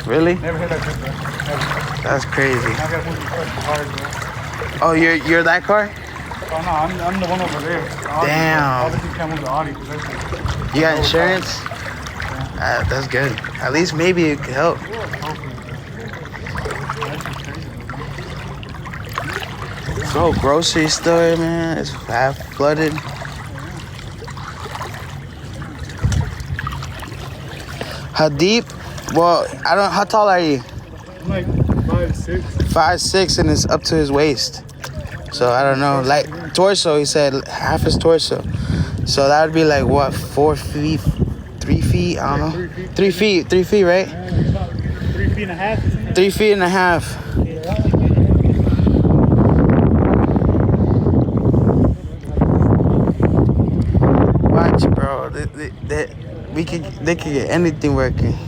Really? Never hit that shit, bro. Never. That's crazy. I gotta move these fucking cars, bro. Oh, you're that car? Oh no, I'm the one over there. The Audi, Damn. Obviously can't move the Audi because that's You got insurance? That's good. At least maybe it could help. Bro, grocery store, man, it's half flooded. How deep? Well, I don't. How tall are you? I'm like 5'6". 5'6", and it's up to his waist. So I don't know. Like torso, he said half his torso. So that would be like what? 4 feet, 3 feet? I don't know. 3 feet. 3 feet, right? About 3 feet and a half. 3 feet and a half. Watch, bro. They could get anything working.